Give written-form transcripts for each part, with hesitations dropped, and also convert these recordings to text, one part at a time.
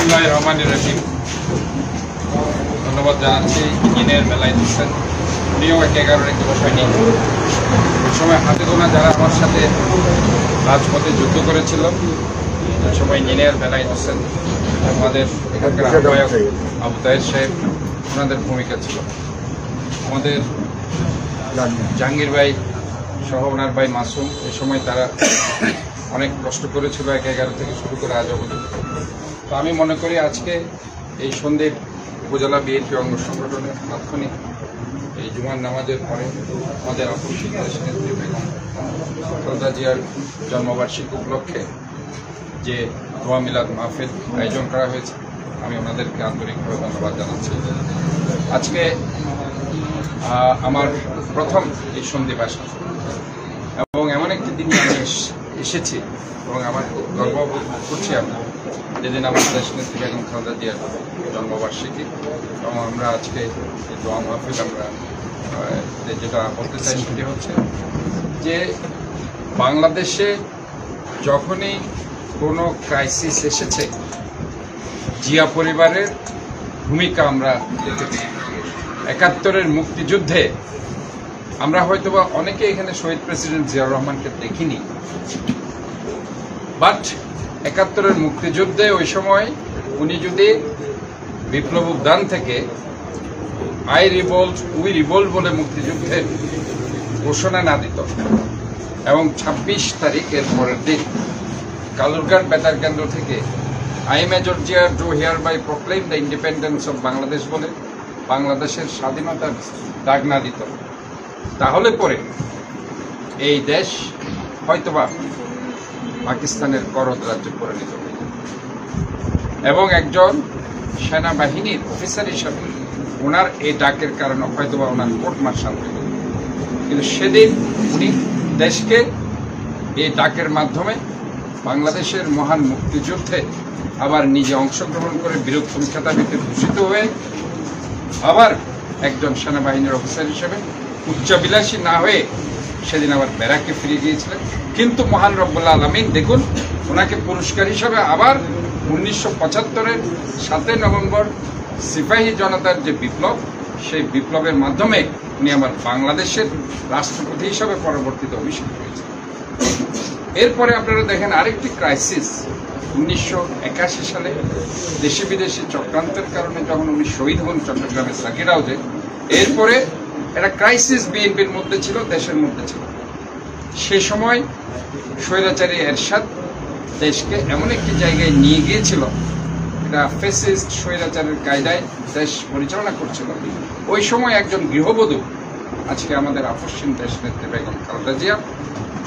বিসমিল্লাহির রহমানির রহিম। ধন্যবাদ জানাচ্ছি ইঞ্জিনিয়ার মেলায়েত হোসেন। উনিও 11-এর একটি বিষয় নিয়ে ওই সময় হাতে গোনা যারা আমার সাথে রাজপথে যুদ্ধ করেছিল, ওই সময় ইঞ্জিনিয়ার মেলায়েত হোসেন, আমাদের এখানকার আহ্বায়ক আবু তাহের সাহেব, ওনাদের ভূমিকা ছিল। আমাদের জাহাঙ্গীর ভাই সহ ওনার ভাই মাসুম, এই সময় তারা অনেক কষ্ট করেছিল 11 থেকে শুরু করে আজ অবধি। তো আমি মনে করি আজকে এই সন্ধ্যে উপজেলা বিএনপি অঙ্গ সংগঠনের তাৎক্ষণিক এই জুমার নামাজের পরে আমাদের আপসী দেশনেত্রী বেগম খালেদা জিয়ার জন্মবার্ষিকী উপলক্ষে যে দোয়া মিলাদ মাহফিল আয়োজন করা হয়েছে, আমি ওনাদেরকে আন্তরিকভাবে ধন্যবাদ জানাচ্ছি। আজকে আমার প্রথম এই সন্ধিবাস এবং এমন একটি দিনে আমি এসেছি এবং আমার খুব গর্ববোধ করছি আমরা যেদিন আমার দেশনেত্রী বেগম খালেদা জিয়ার জন্মবার্ষিকী, এবং আমরা আজকে এই দোয়া মাহফিল আমরা যেটা বলতে চাই সেটি হচ্ছে যে বাংলাদেশে যখনই কোনো ক্রাইসিস এসেছে জিয়া পরিবারের ভূমিকা আমরা দেখেছি। 71-এর মুক্তিযুদ্ধে আমরা হয়তোবা অনেকে এখানে শহীদ প্রেসিডেন্ট জিয়াউর রহমানকে দেখিনি, বাট 71-এর মুক্তিযুদ্ধে ওই সময় উনি যদি বিপ্লব উদ্যান থেকে আই রিভোল্ট উই রিভোল্ট বলে মুক্তিযুদ্ধের ঘোষণা না দিত এবং 26 তারিখের পরের দিন কালুরঘাট বেতার কেন্দ্র থেকে I major Ziaur do hereby proclaim the independence of Bangladesh বলে বাংলাদেশের স্বাধীনতার ডাক না দিত, তাহলে পরে এই দেশ হয়তোবা পাকিস্তানের করদ রাজ্যে পরিণত হয়েছে। এবং একজন সেনাবাহিনীর অফিসার হিসাবে ওনার এই ডাকের কারণে হয়তোবা ওনার কোর্ট মার্শাল হয়ে, কিন্তু সেদিন উনি দেশকে এই ডাকের মাধ্যমে বাংলাদেশের মহান মুক্তিযুদ্ধে আবার নিজে অংশগ্রহণ করে বীরত্তম খেতাবিতে ভূষিত হয়ে আবার একজন সেনাবাহিনীর অফিসার হিসেবে উচ্চাবিলাসী না হয়ে সেদিন আবার ব্যারাকে ফিরে গিয়েছিলেন। কিন্তু মহান রব্বুল আলামিন দেখুন ওনাকে পুরস্কার হিসাবে আবার 1975-এর 7 নভেম্বর সিপাহী জনতার যে বিপ্লব, সেই বিপ্লবের মাধ্যমে উনি আমার বাংলাদেশের রাষ্ট্রপতি হিসাবে পরবর্তীতে অভিষেক হয়েছেন। এরপরে আপনারা দেখেন আরেকটি ক্রাইসিস 1981 সালে দেশি বিদেশি চক্রান্তের কারণে যখন উনি শহীদ হন চট্টগ্রামের সাকির হাউজে, এরপরে একটা ক্রাইসিস বিএনপির মধ্যে ছিল, দেশের মধ্যে ছিল। সে সময় স্বৈরাচারী এরশাদ দেশকে এমন একটি জায়গায় নিয়ে গিয়েছিল, এটা ফ্যাসিস্ট স্বৈরাচারের কায়দায় দেশ পরিচালনা করছিল। ওই সময় একজন গৃহবধূ আজকে আমাদের আপসীন দেশনেত্রী বেগম খালেদা জিয়া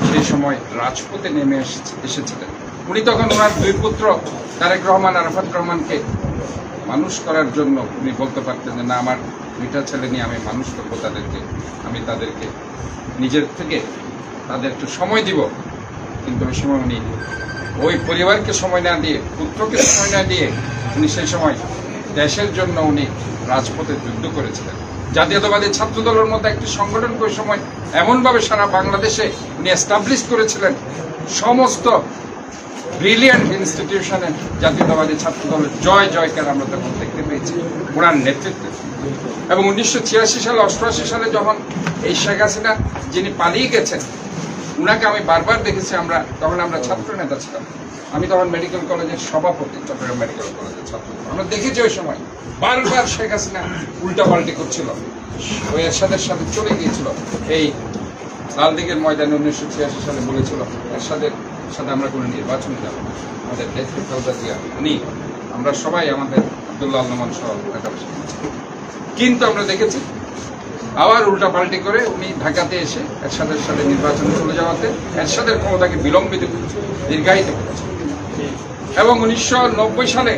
সেই সময় রাজপথে নেমে এসেছিলেন। উনি তখন ওনার 2 পুত্র তারেক রহমান, আরাফাত রহমানকে মানুষ করার জন্য উনি বলতে পারতেন যে না, আমার 2টা ছেলে নিয়ে আমি মানুষ করবো তাদেরকে, আমি তাদেরকে নিজের থেকে তাদের একটু সময় দিব। কিন্তু ওই সময় উনি ওই পরিবারকে সময় না দিয়ে, পুত্রকে সময় না দিয়ে উনি সেই সময় দেশের জন্য উনি রাজপথে যুদ্ধ করেছিলেন। জাতীয়তাবাদী ছাত্র দলের মধ্যে একটি সংগঠনকে ওই সময় এমনভাবে সারা বাংলাদেশে উনি এস্টাবলিশ করেছিলেন, সমস্ত ব্রিলিয়ান্ট ইনস্টিটিউশনে জাতীয়তাবাদী ছাত্র দলের জয় জয়কার আমরা তখন দেখতে পেয়েছি ওনার নেতৃত্বে। এবং 1986 সালে 88 সালে যখন এই শেখ হাসিনা যিনি পালিয়ে গেছেন, উনাকে আমি বারবার দেখেছি। তখন আমরা ছাত্র নেতা ছিলাম, আমি তখন মেডিকেল কলেজের সভাপতি, চট্টগ্রাম মেডিকেল কলেজের ছাত্র। আমরা দেখেছি ওই সময় বারবার শেখ হাসিনা উল্টাপাল্টি করছিল, ওই এরশাদের সাথে চলে গিয়েছিল। এই লালদিঘির ময়দানে 1986 সালে বলেছিল এরশাদের সাথে আমরা কোনো নির্বাচনে যাব না, আমাদের নেত্রী খালেদা জিয়া উনি, আমরা সবাই আমাদের আব্দুল্লাহ আল-নোমান সহ ঢাকা বসে। কিন্তু আমরা দেখেছি আবার উল্টাপাল্টি করে উনি ঢাকাতে এসে এরশাদের সাথে নির্বাচনে চলে যাওয়াতে এরশাদের ক্ষমতাকে বিলম্বিত করেছে, দীর্ঘায়িত করেছে। এবং 1990 সালে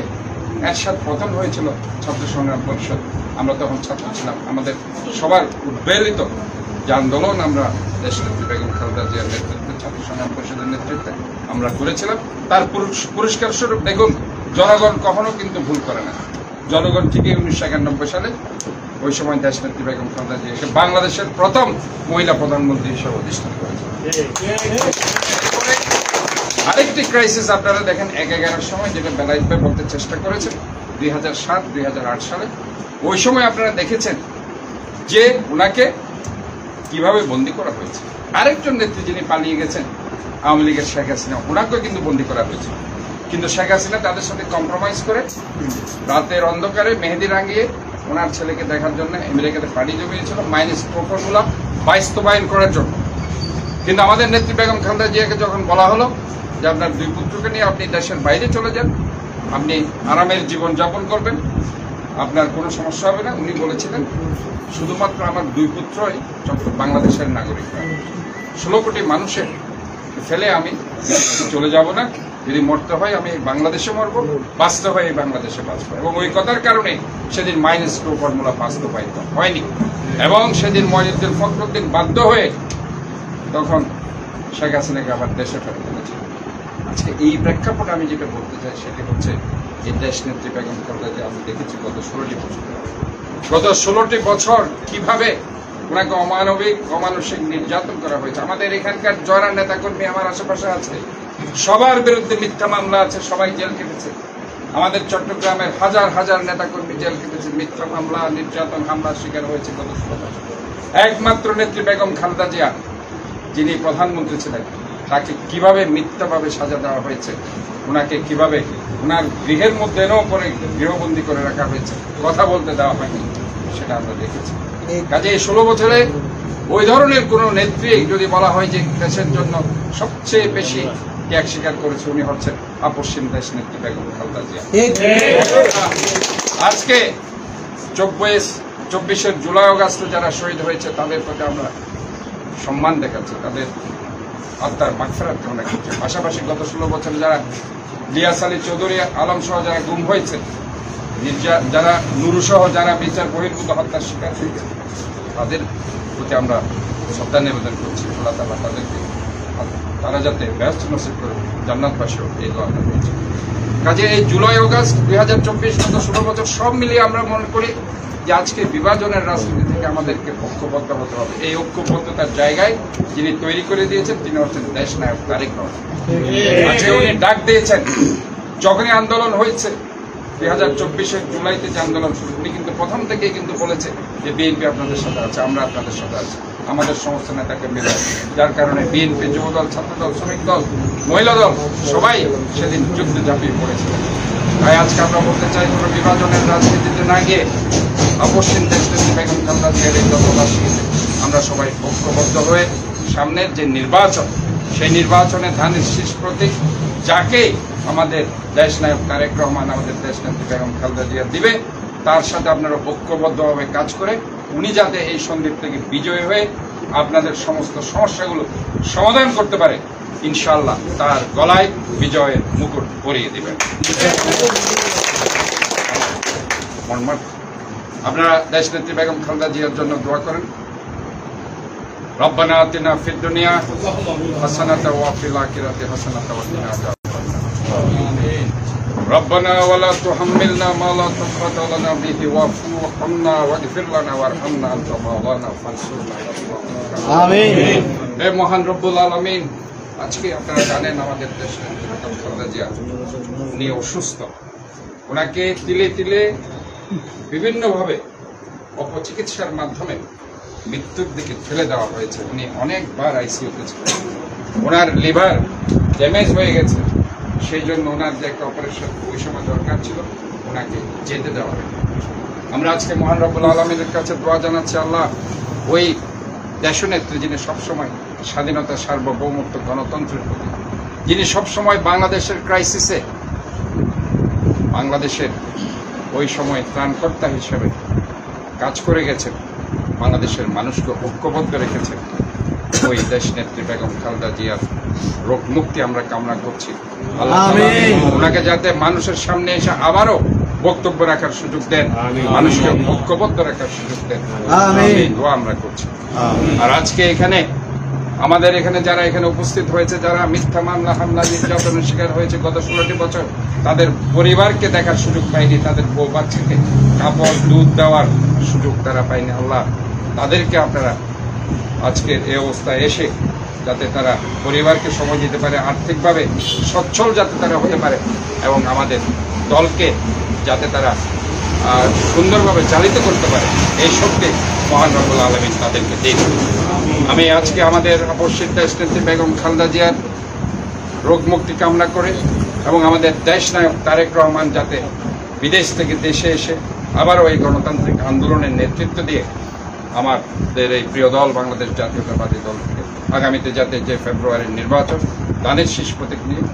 এরশাদ পতন হয়েছিল ছাত্র সংগ্রাম পরিষদ, আমরা তখন ছাত্র ছিলাম। আমাদের সবার উদ্বেলিত যে আন্দোলন আমরা দেশনেত্রী বেগম খালেদা জিয়ার নেতৃত্বে ছাত্র সংগ্রাম পরিষদের নেতৃত্বে আমরা করেছিলাম, তার পুরস্কার স্বরূপ দেখুন জনগণ কখনো কিন্তু ভুল করে না। জনগণ ঠিকই 1991 সালে ওই সময় দেশনেত্রী বেগম খালেদা জিয়াকে বাংলাদেশের প্রথম মহিলা প্রধানমন্ত্রী হিসেবে অধিষ্ঠিত করেছে। আরেকটি ক্রাইসিস আপনারা দেখেন ১-১১ সময়, যেটা বেলায়েত ভাই বলতে চেষ্টা করেছেন 2007-2008 সালে। ওই সময় আপনারা দেখেছেন যে উনাকে কিভাবে বন্দী করা হয়েছে। আরেকজন নেত্রী যিনি পালিয়ে গেছেন আওয়ামী লীগের শেখ হাসিনা, ওনাকেও কিন্তু বন্দী করা হয়েছে। কিন্তু শেখ হাসিনা তাদের সাথে কম্প্রোমাইজ করে রাতের অন্ধকারে মেহেদি রাঙিয়ে ওনার ছেলেকে দেখার জন্য আমেরিকাতে পাড়ি জমিয়েছিল মাইনাস ফর্মুলা বাস্তবায়ন করার জন্য। কিন্তু আমাদের নেত্রী বেগম খালেদা জিয়াকে যখন বলা হলো যে আপনার 2 পুত্রকে নিয়ে আপনি দেশের বাইরে চলে যান, আপনি আরামের জীবন যাপন করবেন, আপনার কোনো সমস্যা হবে না, উনি বলেছিলেন শুধুমাত্র আমার 2 পুত্রই বাংলাদেশের নাগরিক। 16 কোটি মানুষের ফেলে আমি চলে যাব না, যদি মরতে হয় আমি বাংলাদেশে মরব, বাঁচতে হয় এই বাংলাদেশে বাঁচবো। এবং ওই কথার কারণে সেদিন -2 ফর্মুলা বাস্তবায়িত হয়নি এবং সেদিন মহিউদ্দিন ফখরুদ্দিন বাধ্য হয়ে তখন শেখ হাসিনাকে আবার দেশে ফেরত এনেছে। আজকে এই প্রেক্ষাপটে আমি যেটা বলতে চাই সেটি হচ্ছে এই দেশ নেত্রী বেগম খালেদা জিয়া আমি দেখেছি গত 16টি বছর কিভাবে ওনাকে অমানবিক অমানসিক নির্যাতন করা হয়েছে। আমাদের এখানকার যারা নেতাকর্মী আমার আশেপাশে আছে সবার বিরুদ্ধে মিথ্যা মামলা আছে, সবাই জেল কেটেছে। আমাদের চট্টগ্রামের হাজার হাজার নেতাকর্মী জেল কেটেছে, মিথ্যা মামলা নির্যাতন হামলার শিকার হয়েছে গত 16 বছর। একমাত্র নেত্রী বেগম খালেদা জিয়া যিনি প্রধানমন্ত্রী ছিলেন তাকে কিভাবে মিথ্যাভাবে সাজা দেওয়া হয়েছে, ওনাকে কিভাবে ওনার গৃহের মধ্যে এনেও করে গৃহবন্দী করে রাখা হয়েছে, কথা বলতে দেওয়া হয়নি, সেটা আমরা দেখেছি। কাজে এই 16 বছরে ওই ধরনের কোন নেত্রী যদি বলা হয় যে দেশের জন্য সবচেয়ে বেশি ত্যাগ স্বীকার করেছে উনি হচ্ছেন আপসহীন দেশ নেত্রী বেগম খালেদা জিয়া। আজকে 24 জুলাই আগস্ট যারা শহীদ হয়েছে তাদের প্রতি আমরা সম্মান দেখাচ্ছি, তাদের আত্মার মাগফিরাত কামনা করছি। পাশাপাশি গত 16 বছরে যারা লিয়াস আলী চৌধুরী আলম সহ যারা গুম হয়েছে, যারা নুরু সহ যারা বিচার বহির্ভূত হত্যার শিকার হয়েছে, তাদের প্রতি আমরা শ্রদ্ধা নিবেদন করছি। আল্লাহ তাআলা তাদেরকে তারা যাতে ব্যস্ত নসিব করে জান্নাতবাসী হোক এই দোয়া আমরা করছি। কাজে এই জুলাই আগস্ট 2024 গত 16 বছর সব মিলিয়ে আমরা মনে করি যে আজকে বিভাজনের রাজনীতি থেকে আমাদেরকে ঐক্যবদ্ধ হতে হবে। এই ঐক্যবদ্ধতার জায়গায় যিনি তৈরি করে দিয়েছেন তিনি হচ্ছেন দেশ নায়ক তারেক রহমান। আজকে উনি ডাক দিয়েছেন যখনই আন্দোলন হয়েছে 2024 জুলাইতে যে আন্দোলন শুরু, উনি কিন্তু প্রথম থেকেই কিন্তু বলেছে যে বিএনপি আপনাদের সাথে আছে, আমরা আপনাদের সাথে আছি, আমাদের সমস্ত নেতাকে মিলে। যার কারণে বিএনপি, যুবদল, ছাত্রদল, শ্রমিক দল, মহিলা দল সবাই সেদিন যুদ্ধে ঝাঁপিয়ে পড়েছিল। তাই আজকে আমরা বলতে চাই কোনো বিভাজনের রাজনীতিতে না গিয়ে আপসহীন দেশ নেত্রী বেগম খালেদা জিয়ার এই জন্মবার্ষিকীতে আমরা সবাই ঐক্যবদ্ধ হয়ে সামনের যে নির্বাচন, সেই নির্বাচনে ধানের শীষ প্রতীক যাকে আমাদের দেশ নায়ক তারেক রহমান আমাদের দেশ নেত্রী বেগম খালেদা জিয়া দিবে, তার সাথে আপনারা ঐক্যবদ্ধভাবে কাজ করে উনি যাতে এই সন্দীপ থেকে বিজয়ী হয়ে আপনাদের সমস্ত সমস্যাগুলো সমাধান করতে পারে, ইনশাআল্লাহ তার গলায় বিজয়ের মুকুট পরিয়ে দিবেন। আপনারা দেশ নেত্রী বেগম খালেদা জিয়ার জন্য দোয়া করেন। রব্বানা আতিনা ফিদ দুনিয়া হাসানাতাও ওয়া ফিল আখিরাতি হাসানাতাও ওয়া কিনা আযাবান্নার। রব্বানা ওয়া লা তুহাম্মিলনা মা লা তাকাতা লানা বিহি ওয়াফু আন্না ওয়াগফির লানা ওয়ারহামনা আনতা মাওলানা ফানসুরনা আলাল কওমিল। আমিন। হে মহান রব্বুল আলামিন, আজকে আপনারা জানেন আমাদের দেশে বেগম খালেদা জিয়া উনি অসুস্থ, ওনাকে তিলে তিলে বিভিন্নভাবে অপচিকিৎসার মাধ্যমে মৃত্যুর দিকে ঠেলে দেওয়া হয়েছে। উনি অনেকবার আইসিইউতে ছিলেন, ওনার লিভার ড্যামেজ হয়ে গেছে, সেই জন্য ওনার যে একটা অপারেশন ওই সময় দরকার ছিল ওনাকে যেতে দেওয়া হয়। আমরা আজকে মহান রব্বুল আলামিনের কাছে দোয়া জানাচ্ছি, আল্লাহ ওই দেশনেত্রী যিনি সবসময় স্বাধীনতা, সার্বভৌমত্ব, গণতন্ত্রের প্রতি, যিনি সবসময় বাংলাদেশের ক্রাইসিসে বাংলাদেশের ওই সময় ত্রাণকর্তা হিসেবে কাজ করে গেছেন, বাংলাদেশের মানুষকে ঐক্যবদ্ধ রেখেছেন, ওই দেশ নেত্রী বেগম খালেদা জিয়ার রোগ মুক্তি আমরা কামনা করছি। আল্লাহ ওনাকে যাতে মানুষের সামনে এসে আবারও বক্তব্য রাখার সুযোগ দেন, মানুষকে ঐক্যবদ্ধ রাখার সুযোগ দেন, এই দোয়া আমরা করছি। আর আজকে এখানে আমাদের এখানে যারা এখানে উপস্থিত হয়েছে, যারা মিথ্যা মামলা হামলা নির্যাতনের শিকার হয়েছে গত 16টি বছর, তাদের পরিবারকে দেখার সুযোগ পায়নি, তাদের বউ বাচ্চাকে কাপড় দুধ দেওয়ার সুযোগ তারা পায়নি। আল্লাহ তাদেরকে আপনারা আজকের এই অবস্থায় এসে যাতে তারা পরিবারকে সময় দিতে পারে, আর্থিকভাবে সচ্ছল যাতে তারা হতে পারে এবং আমাদের দলকে যাতে তারা সুন্দরভাবে চালিত করতে পারে, এই শক্তি মহান রব্বুল আলামিন তাদেরকে দিন। আমি আজকে আমাদের অপসিদ্ধ স্নেত্রী বেগম খালেদা জিয়ার রোগ মুক্তি কামনা করে এবং আমাদের দেশ নায়ক তারেক রহমান যাতে বিদেশ থেকে দেশে এসে আবারও এই গণতান্ত্রিক আন্দোলনের নেতৃত্ব দিয়ে আমাদের এই প্রিয় দল বাংলাদেশ জাতীয়তাবাদী দল থেকে আগামীতে যাতে যে ফেব্রুয়ারির নির্বাচন দানের শীষ প্রতীক নিয়ে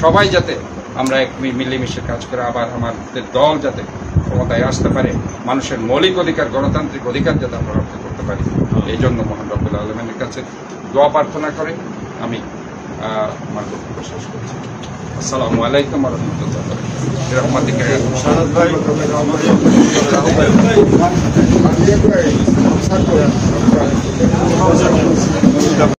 সবাই যাতে আমরা এক মিলেমিশে কাজ করে আবার আমাদের দল যাতে ক্ষমতায় আসতে পারে, মানুষের মৌলিক অধিকার গণতান্ত্রিক অধিকার যাতে আমরা রক্ষা করতে পারি, এই জন্য মহান রব্বুল আলামিনের কাছে দোয়া প্রার্থনা করে আমি আমার বক্তব্য শেষ করছি। আসসালামু আলাইকুম ওয়া রাহমাতুল্লাহি।